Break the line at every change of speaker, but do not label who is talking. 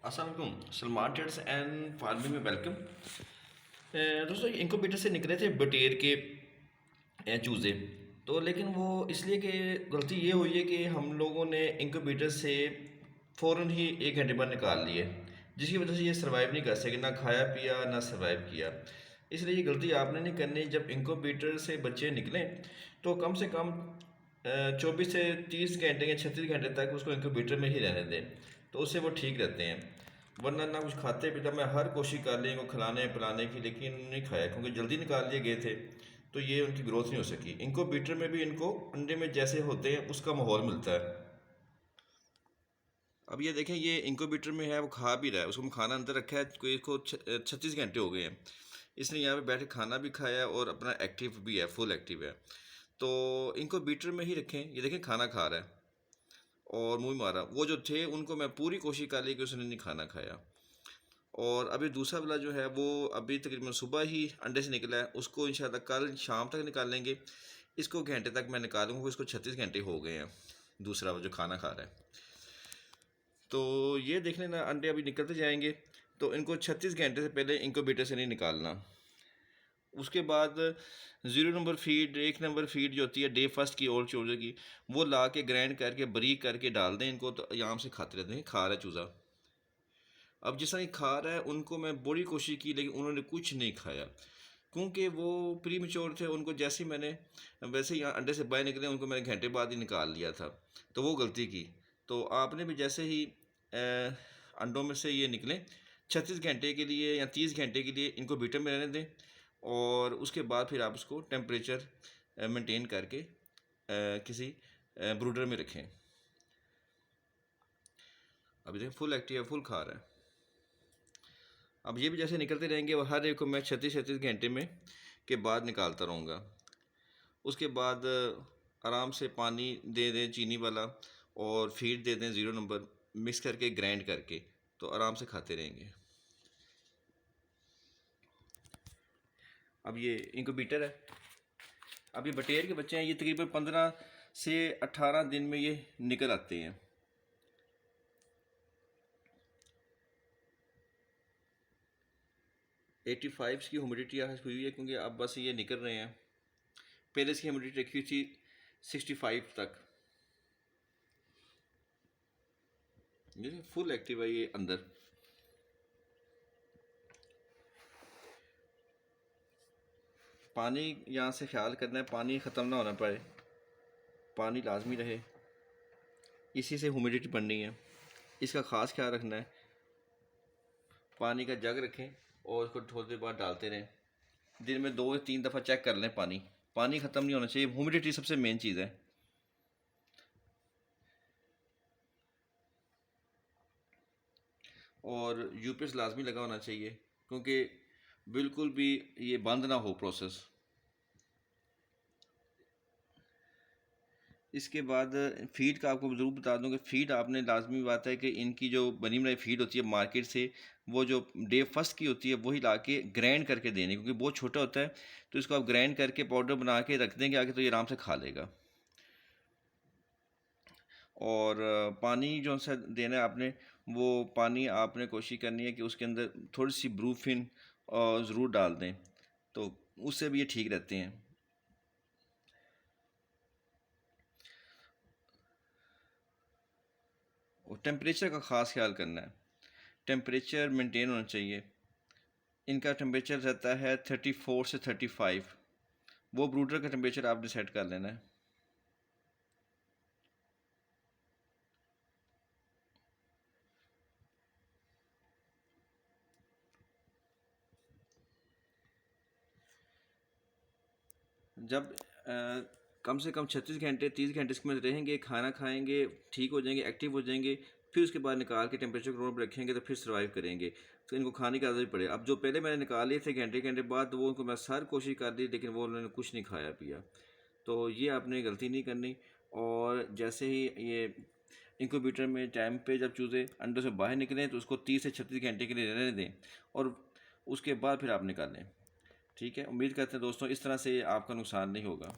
अस्सलाम वालेकुम। Salman trades and farming में वेलकम। दोस्तों इंक्यूबेटर से निकले थे बटेर के चूज़े। तो लेकिन वो इसलिए कि गलती ये हुई है कि हम लोगों ने इंक्यूबेटर से फ़ौरन ही 1 घंटे बाद निकाल लिए, जिसकी वजह से ये सर्वाइव नहीं कर सके, ना खाया पिया ना सर्वाइव किया। इसलिए ये गलती आपने नहीं करनी। जब इंक्यूबेटर से बच्चे निकलें तो कम से कम 24 से 30 घंटे या 36 घंटे तक उसको इंक्यूबेटर में ही रहने दें, तो उससे वो ठीक रहते हैं। वरना ना कुछ खाते पीते, मैं हर कोशिश कर ली इनको खिलाने पिलाने की, लेकिन नहीं खाया क्योंकि जल्दी निकाल लिए गए थे, तो ये उनकी ग्रोथ नहीं हो सकी। इनको बीटर में भी इनको अंडे में जैसे होते हैं उसका माहौल मिलता है। अब ये देखें, ये इंक्यूबेटर में है, वो खा भी रहा है, उसको खाना अंदर रखा है, कोई इसको 36 घंटे हो गए हैं। इसने यहाँ पे बैठ के खाना भी खाया और अपना एक्टिव भी है, फुल एक्टिव है। तो इनको बीटर में ही रखें। ये देखें खाना खा रहा है और मुंह मारा। वो जो थे उनको मैं पूरी कोशिश कर ली कि उसने नहीं खाना खाया। और अभी दूसरा वाला जो है वो अभी तकरीबन सुबह ही अंडे से निकला है, उसको इंशाल्लाह कल शाम तक निकाल लेंगे। इसको घंटे तक मैं निकालूंगा, इसको 36 घंटे हो गए हैं, दूसरा वो जो खाना खा रहा है। तो ये देख लेना, अंडे अभी निकलते जाएंगे। तो इनको 36 घंटे से पहले इंक्यूबेटर से नहीं निकालना। उसके बाद 0 नंबर फीड, 1 नंबर फीड जो होती है डे फर्स्ट की और चूज़े की, वो ला के ग्राइंड करके बारीक करके डाल दें इनको, तो आराम से खाते रहते हैं। खा रहा है चूज़ा। अब जिस तरह खा रहा है, उनको मैं बड़ी कोशिश की लेकिन उन्होंने कुछ नहीं खाया, क्योंकि वो प्री मेच्योर थे। उनको जैसे ही मैंने वैसे ही अंडे से बाहर निकले, उनको मैंने घंटे बाद ही निकाल लिया था, तो वो गलती की। तो आपने भी जैसे ही अंडों में से ये निकलें, 36 घंटे के लिए या 30 घंटे के लिए इनको बीटर में रहने दें, और उसके बाद फिर आप उसको टेम्परेचर मेंटेन करके किसी ब्रूडर में रखें। अभी देखें फुल एक्टिव है, फुल खा रहा है। अब ये भी जैसे निकलते रहेंगे और हर एक को मैं 36 घंटे में के बाद निकालता रहूँगा। उसके बाद आराम से पानी दे दें चीनी वाला, और फीड दे दें 0 नंबर, मिक्स करके ग्राइंड करके, तो आराम से खाते रहेंगे। अब ये इंक्यूबेटर है। अब ये बटेर के बच्चे हैं, ये तकरीबन 15 से 18 दिन में ये निकल आते हैं। एटी फाइव की ह्यूमिडिटी आज हुई है, क्योंकि अब बस ये निकल रहे हैं। पहले इसकी ह्यूमिडिटी रखी थी 65 तक। ये फुल एक्टिव है ये अंदर। पानी यहाँ से ख्याल करना है, पानी ख़त्म ना होना पाए, पानी लाजमी रहे, इसी से ह्यूमिडिटी बढ़नी है, इसका ख़ास ख्याल रखना है। पानी का जग रखें और उसको थोड़ी देर बाद डालते रहें। दिन में 2 या 3 दफ़ा चेक कर लें पानी। पानी ख़त्म नहीं होना चाहिए, ह्यूमिडिटी सबसे मेन चीज़ है। और यूपीएस लाजमी लगा होना चाहिए, क्योंकि बिल्कुल भी ये बंद ना हो प्रोसेस। इसके बाद फ़ीड का आपको ज़रूर बता दूं कि फ़ीड आपने लाजमी बात है कि इनकी जो बनी बनाई फ़ीड होती है मार्केट से, वो जो डे फर्स्ट की होती है वही ला के ग्राइंड करके देने, क्योंकि बहुत छोटा होता है। तो इसको आप ग्राइंड करके पाउडर बना के रख देंगे आगे, तो ये आराम से खा लेगा। और पानी जो सा देना है आपने, वो पानी आपने कोशिश करनी है कि उसके अंदर थोड़ी सी ब्रूफिन ज़रूर डाल दें, तो उससे भी ये ठीक रहते हैं। और टेम्परेचर का ख़ास ख्याल करना है, टेम्परेचर मेंटेन होना चाहिए। इनका टेम्परेचर रहता है 34 से 35, वो ब्रूडर का टेम्परेचर आपने सेट कर लेना है। जब कम से कम 36 घंटे 30 घंटे इसमें रहेंगे, खाना खाएंगे, ठीक हो जाएंगे, एक्टिव हो जाएंगे, फिर उसके बाद निकाल के टेम्परेचर को पर रखेंगे, तो फिर सर्वाइव करेंगे। तो इनको खाने की आदत भी पड़े। अब जो पहले मैंने निकाल लिए थे घंटे घंटे बाद, तो वो उनको मैं सारी कोशिश कर दी, लेकिन वो उन्होंने कुछ नहीं खाया पिया। तो ये आपने गलती नहीं करनी। और जैसे ही ये इंक्यूबेटर में टाइम पे जब चूज़े अंडों से बाहर निकलें, तो उसको 30 से 36 घंटे के लिए रहने दें, और उसके बाद फिर आप निकालें। ठीक है, उम्मीद करते हैं दोस्तों इस तरह से आपका नुकसान नहीं होगा।